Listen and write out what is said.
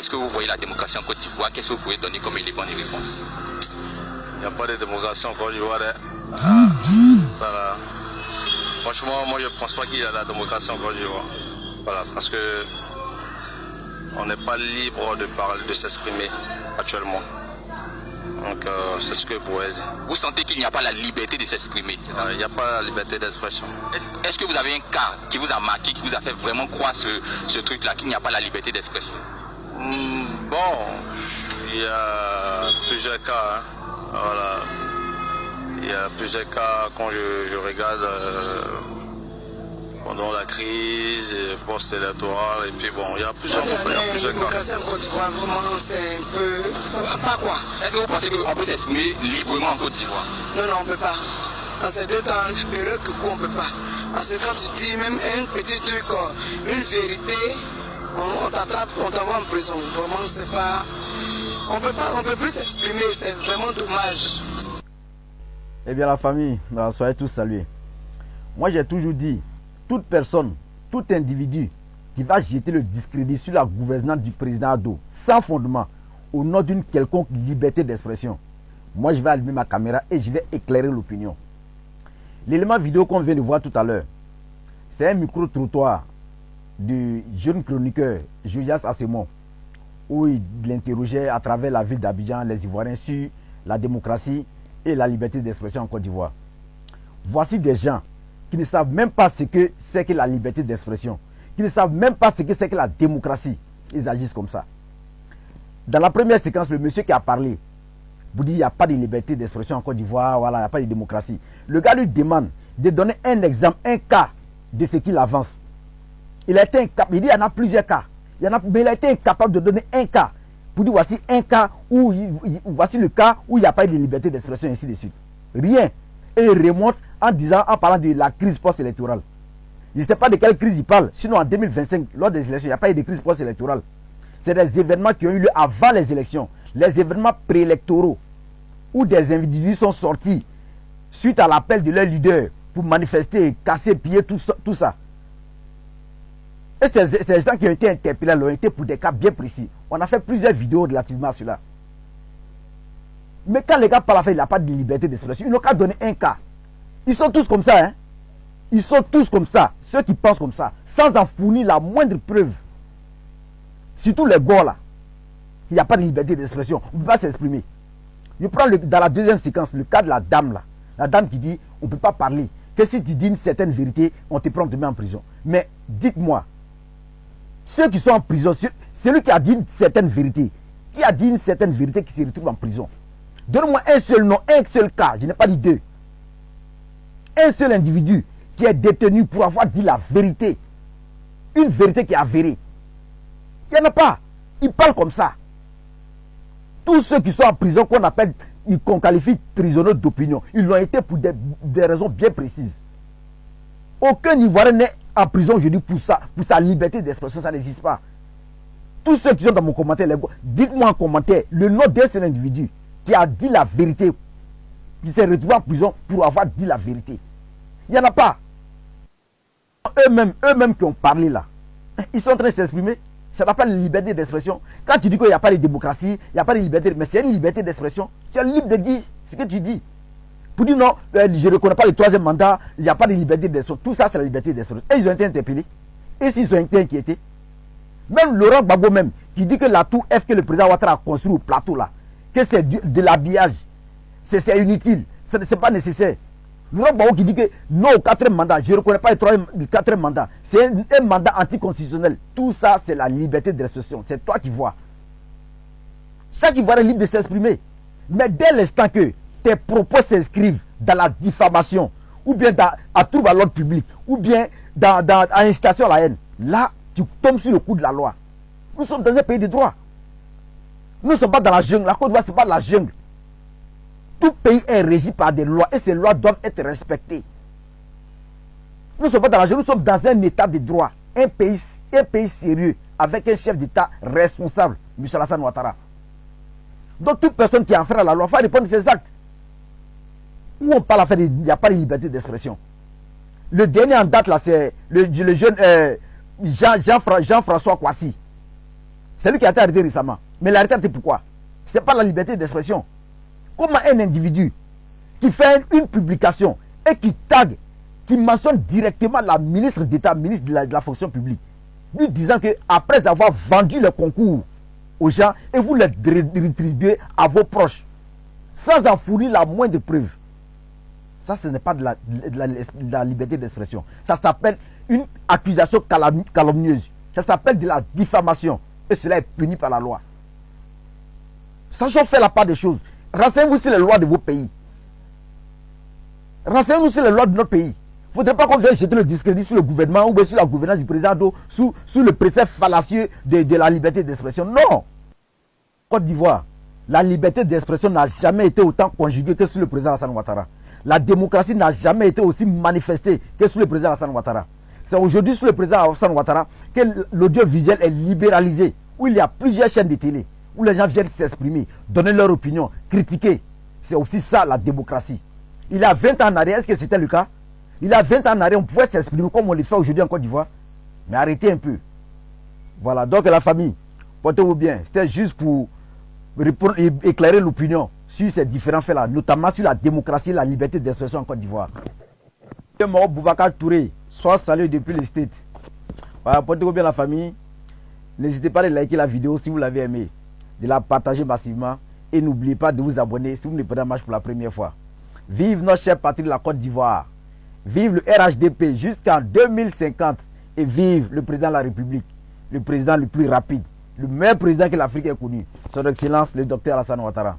est-ce que vous voyez la démocratie en Côte d'Ivoire? Qu'est-ce que vous pouvez donner comme élément de réponse? Il n'y a pas de démocratie en Côte d'Ivoire. Ça là. Franchement, moi je ne pense pas qu'il y a la démocratie en Côte d'Ivoire. Voilà, parce que on n'est pas libre de parler, de s'exprimer actuellement. Donc c'est ce que je pourrais dire. Vous sentez qu'il n'y a pas la liberté de s'exprimer? Il n'y a pas la liberté d'expression. Est-ce que vous avez un cas qui vous a marqué, qui vous a fait vraiment croire ce truc-là, qu'il n'y a pas la liberté d'expression? Bon, il y a plusieurs cas. Hein. Voilà. Il y a plusieurs cas quand je regarde pendant la crise post-électorale et puis bon, il y a plusieurs cas. La démocratie en Côte d'Ivoire, vraiment, c'est un peu... ça va pas quoi. Est-ce que vous pensez qu'on peut s'exprimer librement en Côte d'Ivoire? Non, non, on peut pas. Dans ces deux temps, période que on peut pas. Parce que quand tu dis même un petit truc, une vérité, on t'attrape, on t'envoie en prison. Vraiment, c'est pas... On peut plus s'exprimer, c'est vraiment dommage. Eh bien la famille, soyez tous salués. Moi j'ai toujours dit, toute personne, tout individu qui va jeter le discrédit sur la gouvernance du président Ado, sans fondement, au nom d'une quelconque liberté d'expression, moi je vais allumer ma caméra et je vais éclairer l'opinion. L'élément vidéo qu'on vient de voir tout à l'heure, c'est un micro-trottoir du jeune chroniqueur Josias Assemon, où il interrogeait à travers la ville d'Abidjan les Ivoiriens sur la démocratie et la liberté d'expression en Côte d'Ivoire. Voici des gens qui ne savent même pas ce que c'est que la liberté d'expression, qui ne savent même pas ce que c'est que la démocratie. Ils agissent comme ça. Dans la première séquence, le monsieur qui a parlé vous dit il n'y a pas de liberté d'expression en Côte d'Ivoire, voilà, il n'y a pas de démocratie. Le gars lui demande de donner un exemple, un cas de ce qu'il avance. Il a été incapable, il dit il y en a plusieurs cas, mais il a été incapable de donner un cas. Pour dire voici un cas où voici le cas où il n'y a pas eu de liberté d'expression, ainsi de suite. Rien. Et il remonte en parlant de la crise post-électorale. Je ne sais pas de quelle crise il parle. Sinon en 2025, lors des élections, il n'y a pas eu de crise post-électorale. C'est des événements qui ont eu lieu avant les élections. Les événements préélectoraux où des individus sont sortis suite à l'appel de leur leader pour manifester, casser, piller, tout ça. Et ces gens qui ont été interpellés l'ont été pour des cas bien précis. On a fait plusieurs vidéos relativement à cela. Mais quand les gars parlent, il n'y a pas de liberté d'expression. Ils n'ont qu'à donner un cas. Ils sont tous comme ça. Hein? Ils sont tous comme ça. Ceux qui pensent comme ça. Sans en fournir la moindre preuve. Surtout les gars là. Il n'y a pas de liberté d'expression. On ne peut pas s'exprimer. Je prends dans la deuxième séquence le cas de la dame là. La dame qui dit on ne peut pas parler. Que si tu dis une certaine vérité, on te prend, on te met en prison. Mais dites-moi. Ceux qui sont en prison, celui qui a dit une certaine vérité, qui a dit une certaine vérité qui se retrouve en prison. Donne-moi un seul nom, un seul cas, je n'ai pas dit deux. Un seul individu qui est détenu pour avoir dit la vérité. Une vérité qui est avérée. Il n'y en a pas. Ils parlent comme ça. Tous ceux qui sont en prison, qu'on qualifie prisonniers d'opinion, ils l'ont été pour des raisons bien précises. Aucun Ivoirien n'est en prison aujourd'hui pour sa liberté d'expression, ça n'existe pas. Tous ceux qui sont dans mon commentaire, dites-moi en commentaire le nom d'un seul individu qui a dit la vérité, qui s'est retrouvé en prison pour avoir dit la vérité. Il n'y en a pas. Eux-mêmes qui ont parlé là, ils sont en train de s'exprimer. Ça s'appelle la liberté d'expression. Quand tu dis qu'il n'y a pas de démocratie, il n'y a pas de liberté, mais c'est une liberté d'expression. Tu es libre de dire ce que tu dis. Pour dire non, je ne reconnais pas le troisième mandat, il n'y a pas de liberté d'expression. Tout ça, c'est la liberté d'expression. Et ils ont été interpellés. Et s'ils ont été inquiétés. Même Laurent Gbagbo même, qui dit que la tour F que le président Ouattara a construit au plateau là, que c'est de l'habillage, c'est inutile, ce n'est pas nécessaire. Laurent Gbagbo qui dit que non au quatrième mandat, je ne reconnais pas le quatrième mandat, c'est un mandat anticonstitutionnel. Tout ça, c'est la liberté d'expression. C'est toi qui vois. Chaque Ivoirien est libre de s'exprimer. Mais dès l'instant que tes propos s'inscrivent dans la diffamation, ou bien à trouble à l'ordre public, ou bien à incitation à la haine, là, tu tombes sur le coup de la loi. Nous sommes dans un pays de droit. Nous ne sommes pas dans la jungle. La Côte d'Ivoire, ce n'est pas la jungle. Tout pays est régi par des lois et ces lois doivent être respectées. Nous ne sommes pas dans la jungle, nous sommes dans un état de droit. Un pays sérieux, avec un chef d'État responsable, M. Alassane Ouattara. Donc toute personne qui enfreint la loi va répondre de ses actes. Où on parle il n'y a pas de liberté d'expression. Le dernier en date là, c'est le jeune Jean-François Kouassi. C'est lui qui a été arrêté récemment. Mais l'arrêté, c'est pourquoi? C'est pas la liberté d'expression. Comment un individu qui fait une publication et qui tag, qui mentionne directement la ministre d'État, ministre de la fonction publique, lui disant que après avoir vendu le concours aux gens et vous les rétribuez à vos proches, sans en fournir la moindre preuve, ça ce n'est pas de la liberté d'expression. Ça s'appelle une accusation calomnieuse. Ça s'appelle de la diffamation. Et cela est puni par la loi. Sachons faire la part des choses. Renseignez-vous sur les lois de vos pays. Renseignez-vous sur les lois de notre pays. Il ne faudrait pas qu'on vienne jeter le discrédit sur le gouvernement ou sur la gouvernance du président Do, sous le précepte fallacieux de la liberté d'expression. Non. Côte d'Ivoire, la liberté d'expression n'a jamais été autant conjuguée que sous le président Alassane Ouattara. La démocratie n'a jamais été aussi manifestée que sous le président Alassane Ouattara. C'est aujourd'hui sous le président Alassane Ouattara que l'audiovisuel est libéralisé, où il y a plusieurs chaînes de télé, où les gens viennent s'exprimer, donner leur opinion, critiquer. C'est aussi ça la démocratie. Il y a 20 ans en arrière, est-ce que c'était le cas? Il y a 20 ans en arrière, on pouvait s'exprimer comme on le fait aujourd'hui en Côte d'Ivoire. Mais arrêtez un peu. Voilà, donc la famille, portez-vous bien. C'était juste pour éclairer l'opinion sur ces différents faits-là, notamment sur la démocratie et la liberté d'expression en Côte d'Ivoire. Moi, Boubacar Touré, soit salué depuis les States. Voilà, portez-vous bien la famille. N'hésitez pas à liker la vidéo si vous l'avez aimé, de la partager massivement et n'oubliez pas de vous abonner si vous ne prenez pas marche pour la première fois. Vive notre chère patrie de la Côte d'Ivoire. Vive le RHDP jusqu'en 2050 et vive le président de la République, le président le plus rapide, le meilleur président que l'Afrique ait connu, son Excellence le docteur Alassane Ouattara.